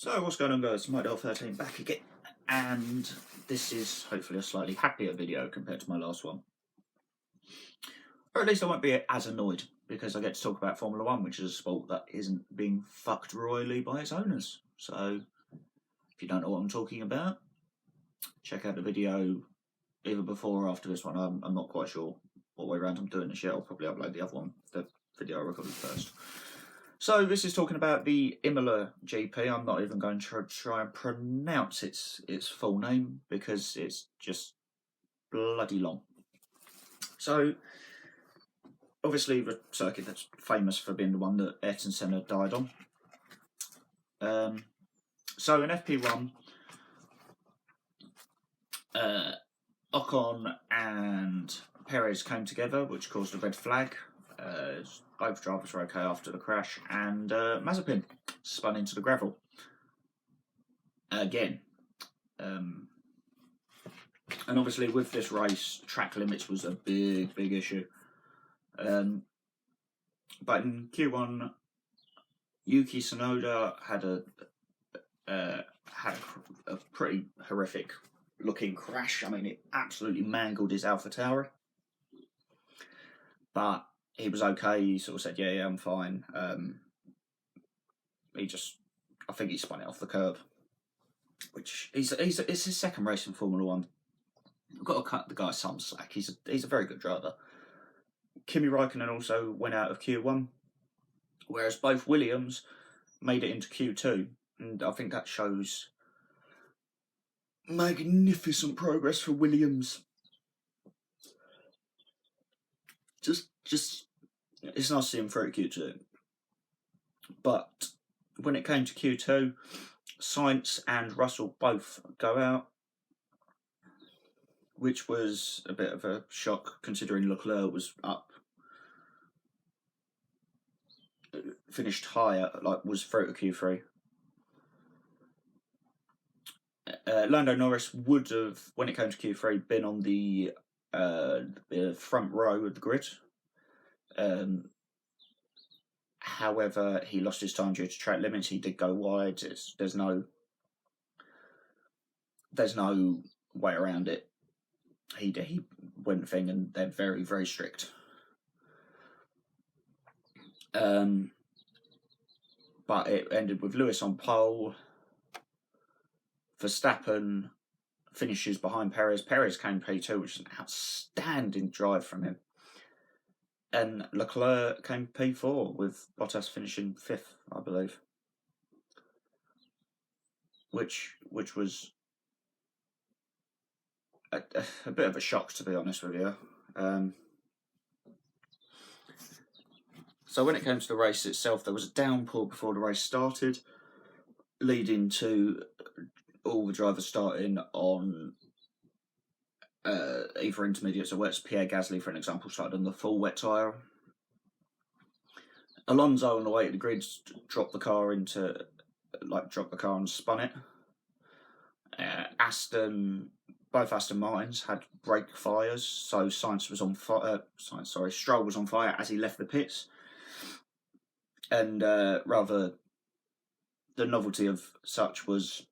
So what's going on, guys? Dell13 back again, and this is hopefully a slightly happier video compared to my last one. Or at least I won't be as annoyed, because I get to talk about Formula 1, which is a sport that isn't being fucked royally by its owners. So, if you don't know what I'm talking about, check out the video either before or after this one. I'm not quite sure what way around I'm doing this yet. I'll probably upload the other one, the video I recorded first. So this is talking about the Imola GP. I'm not even going to try and pronounce its full name because it's just bloody long. So obviously the circuit that's famous for being the one that Ayrton Senna died on. So in FP1, Ocon and Perez came together, which caused a red flag. Both drivers were okay after the crash, and Mazepin spun into the gravel again. And obviously with this race, track limits was a big issue. But in Q1, Yuki Tsunoda had a pretty horrific looking crash. I mean, it absolutely mangled his AlphaTauri. But he was okay. He sort of said, "Yeah, I'm fine." I think he spun it off the curb, which it's his second race in Formula 1. I've got to cut the guy some slack. He's a very good driver. Kimi Raikkonen also went out of Q1, whereas both Williams made it into Q2, and I think that shows magnificent progress for Williams. Just it's nice to see him through Q2. But when it came to Q2, Sainz and Russell both go out, which was a bit of a shock considering Leclerc was up, finished higher, was through to Q3. Lando Norris would have, when it came to Q3, been on the front row of the grid. However, he lost his time due to track limits. He did go wide. There's no way around it. He went thing, and they're very strict. But it ended with Lewis on pole. Verstappen finishes behind Perez. Perez came P2, which is an outstanding drive from him. And Leclerc came P4 with Bottas finishing 5th, I believe. Which was a bit of a shock, to be honest with you. So when it came to the race itself, there was a downpour before the race started, leading to all the drivers starting on either intermediates or wets. Pierre Gasly, for an example, started on the full wet tyre. Alonso, on the way to the grid, dropped the car and spun it. Both Aston Martins had brake fires, so Stroll was on fire as he left the pits. And rather, the novelty of such was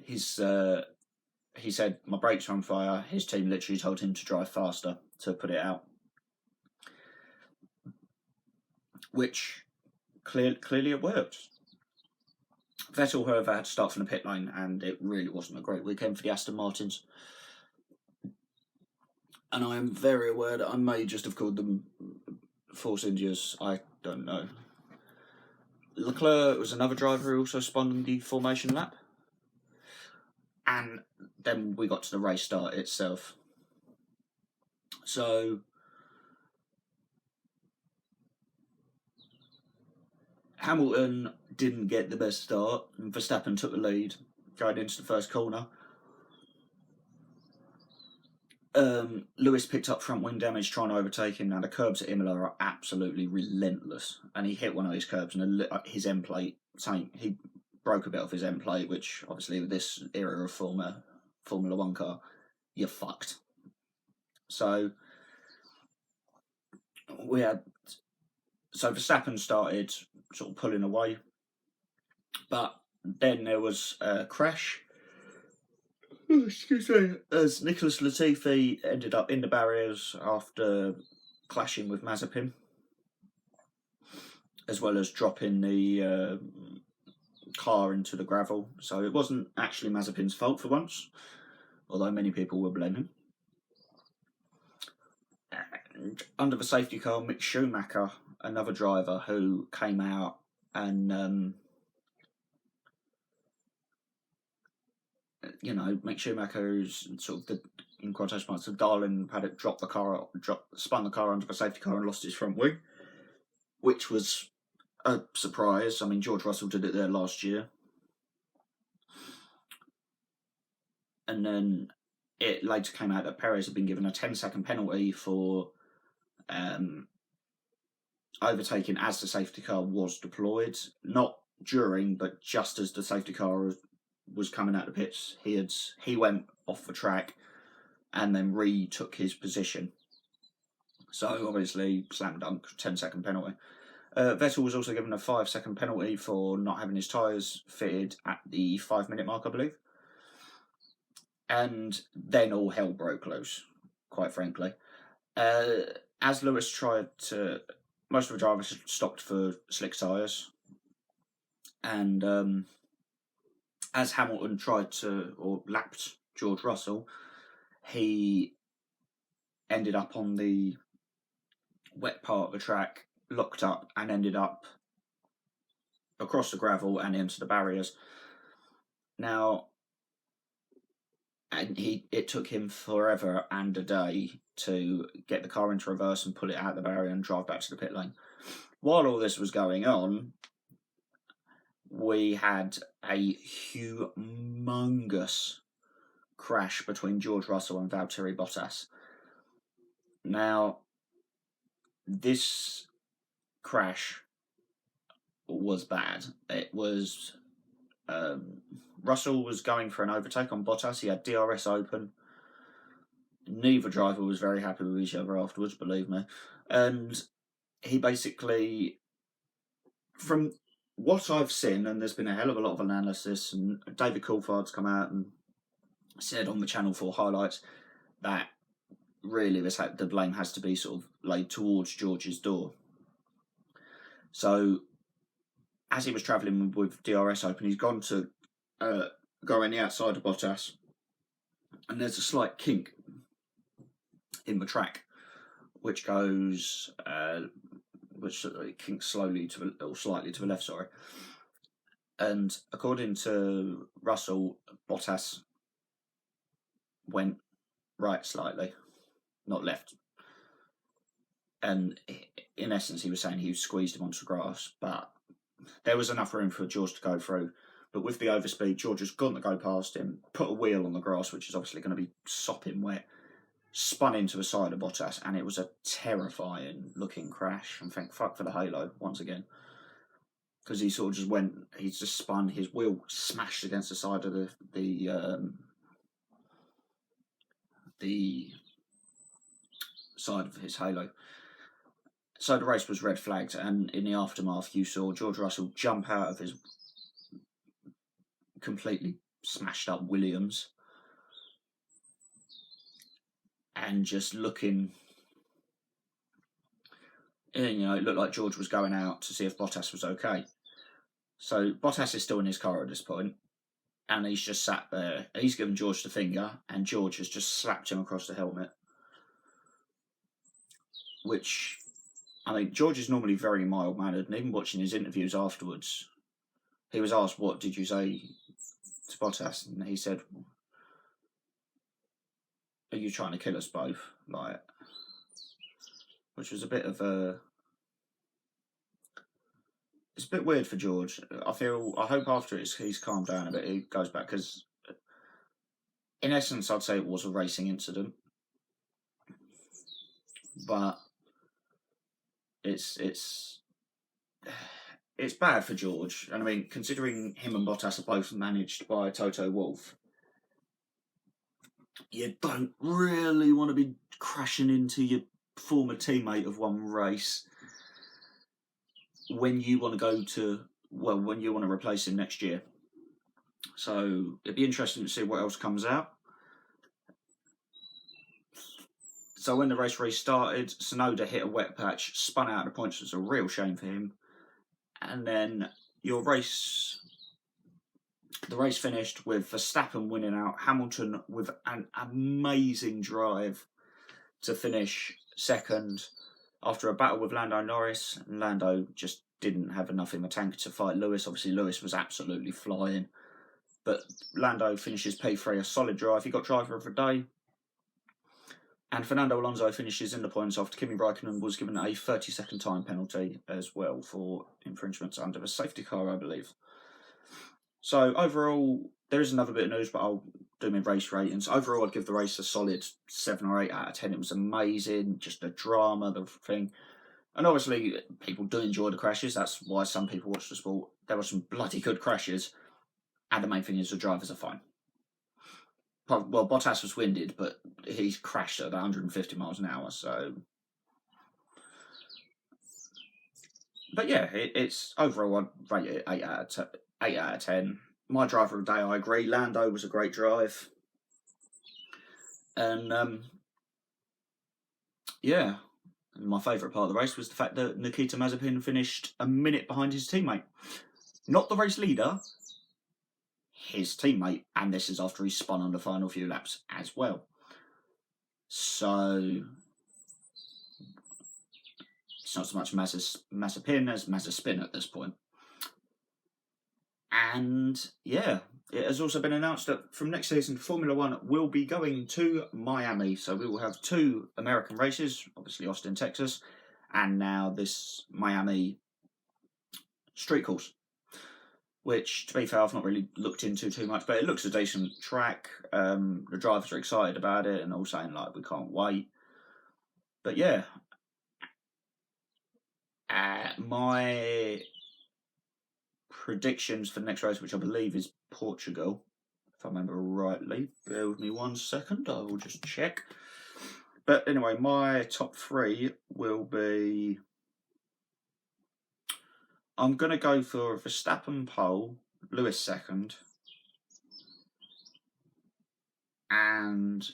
he said, "My brakes are on fire." His team literally told him to drive faster to put it out, which clearly it worked. Vettel, however, had to start from the pit lane, and it really wasn't a great weekend for the Aston Martins. And I am very aware that I may just have called them Force Indias. I don't know. Leclerc was another driver who also spun on the formation lap. And then we got to the race start itself. So Hamilton didn't get the best start, and Verstappen took the lead going into the first corner. Lewis picked up front wing damage trying to overtake him. Now the curbs at Imola are absolutely relentless, and he hit one of his curbs, and his end plate, he broke a bit off his end plate, which obviously with this era of Formula 1 car, you're fucked. So Verstappen started sort of pulling away, But then there was a crash. Oh, excuse me. As Nicholas Latifi ended up in the barriers after clashing with Mazepin, as well as dropping the car into the gravel. So it wasn't actually Mazepin's fault for once, although many people were blaming. And under the safety car, Mick Schumacher, another driver who came out and Mick Schumacher is sort of the, in quotation marks, the darling paddock, spun the car under the safety car and lost his front wing, which was a surprise. I mean, George Russell did it there last year. And then it later came out that Perez had been given a 10-second penalty for overtaking as the safety car was deployed. Not during, but just as the safety car was coming out of the pits. He went off the track and then retook his position. So obviously, slam dunk, 10-second penalty. Vettel was also given a 5-second penalty for not having his tyres fitted at the 5-minute mark, I believe. And then all hell broke loose, quite frankly. As Lewis most of the drivers stopped for slick tyres. And as Hamilton lapped George Russell, he ended up on the wet part of the track, locked up, and ended up across the gravel and into the barriers. Now, it took him forever and a day to get the car into reverse and pull it out of the barrier and drive back to the pit lane. While all this was going on, we had a humongous crash between George Russell and Valtteri Bottas. Now, this crash was bad. It was Russell was going for an overtake on Bottas. He had DRS open. Neither driver was very happy with each other afterwards, believe me. And he basically, from what I've seen, and there's been a hell of a lot of analysis, and David Coulthard's come out and said on the Channel 4 highlights that really the blame has to be sort of laid towards George's door. So, as he was travelling with DRS open, he's gone to go on the outside of Bottas, and there's a slight kink in the track, which goes, which kinks slightly to the left, sorry. And according to Russell, Bottas went right slightly, not left. And in essence, he was saying he squeezed him onto the grass, but there was enough room for George to go through. But with the overspeed, George has gone to go past him, put a wheel on the grass, which is obviously going to be sopping wet, spun into the side of Bottas, and it was a terrifying looking crash. And thank fuck for the halo once again, because he sort of he just spun, his wheel smashed against the side of the side of his halo. So the race was red flagged, and in the aftermath, you saw George Russell jump out of his completely smashed up Williams and just looking, it looked like George was going out to see if Bottas was okay. So Bottas is still in his car at this point, and he's just sat there. He's given George the finger, and George has just slapped him across the helmet. Which, I mean, George is normally very mild-mannered, and even watching his interviews afterwards, he was asked, "What did you say to Bottas?" And he said, "Are you trying to kill us both?" Like, which was a bit of a... It's a bit weird for George. I hope after he's calmed down a bit, he goes back, because in essence, I'd say it was a racing incident. But it's bad for George. And I mean, considering him and Bottas are both managed by Toto Wolff, you don't really want to be crashing into your former teammate of one race when you want to go to well, when you want to replace him next year. So it'd be interesting to see what else comes out. So when the race restarted, Tsunoda hit a wet patch, spun out of the points. It was a real shame for him. And then the race finished with Verstappen winning out, Hamilton with an amazing drive to finish second after a battle with Lando Norris. And Lando just didn't have enough in the tank to fight Lewis. Obviously, Lewis was absolutely flying. But Lando finishes P3, a solid drive. He got driver of the day. And Fernando Alonso finishes in the points after Kimi Raikkonen was given a 30-second time penalty as well for infringements under the safety car, I believe. So overall, there is another bit of news, but I'll do my race ratings. Overall, I'd give the race a solid 7 or 8 out of 10. It was amazing, just the drama, the thing. And obviously, people do enjoy the crashes. That's why some people watch the sport. There were some bloody good crashes. And the main thing is the drivers are fine. Well, Bottas was winded, but he's crashed at 150 miles an hour, so... But yeah, it's overall, I'd rate it 8 out of 10. My driver of the day, I agree. Lando was a great drive. And, yeah, my favourite part of the race was the fact that Nikita Mazepin finished a minute behind his teammate. Not the race leader, his teammate, and this is after he spun on the final few laps as well. So it's not so much Mazepin as Mazepin at this point. And yeah, it has also been announced that from next season, Formula One will be going to Miami. So we will have 2 American races, obviously Austin, Texas, and now this Miami street course. Which, to be fair, I've not really looked into too much, but it looks a decent track. The drivers are excited about it and all saying, like, we can't wait. But yeah, my predictions for the next race, which I believe is Portugal, if I remember rightly. Bear with me 1 second, I will just check. But anyway, my top 3 will be... I'm going to go for Verstappen pole, Lewis second, and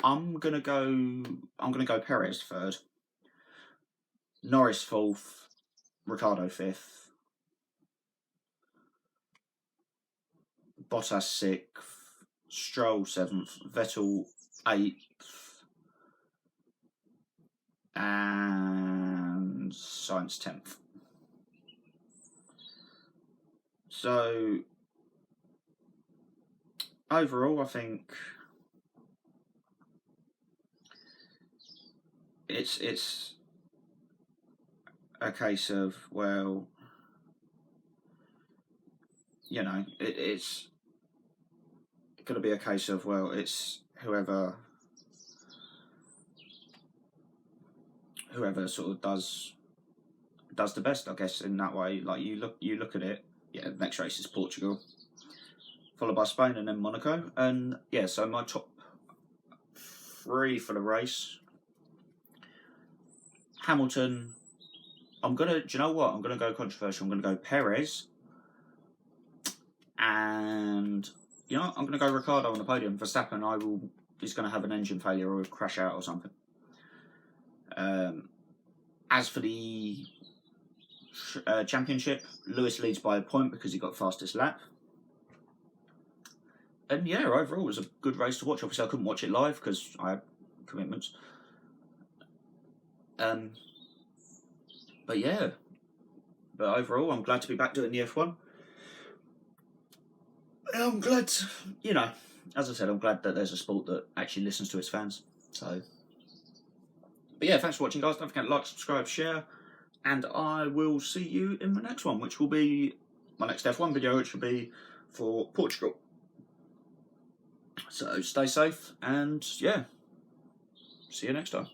I'm going to go Perez third, Norris 4th, Ricciardo 5th, Bottas 6th, Stroll 7th, Vettel 8th, and Sainz 10th. So overall, I think it's a case of, well, you know, it's going to be a case of, well, it's whoever sort of does the best, I guess, in that way. Like you look at it. Yeah, the next race is Portugal, followed by Spain and then Monaco. And yeah, so my top 3 for the race: Hamilton. Do you know what? I'm gonna go controversial. I'm gonna go Perez, and you know, I'm gonna go Ricciardo on the podium. Verstappen, he's gonna have an engine failure or crash out or something. As for the championship, Lewis leads by a point because he got fastest lap. And yeah, overall it was a good race to watch. Obviously I couldn't watch it live because I had commitments. But yeah, overall I'm glad to be back doing the F1. I'm glad, you know, as I said, I'm glad that there's a sport that actually listens to its fans. So, but yeah, thanks for watching, guys. Don't forget to like, subscribe, share, and I will see you in the next one, which will be my next F1 video, which will be for Portugal. So stay safe, and yeah, see you next time.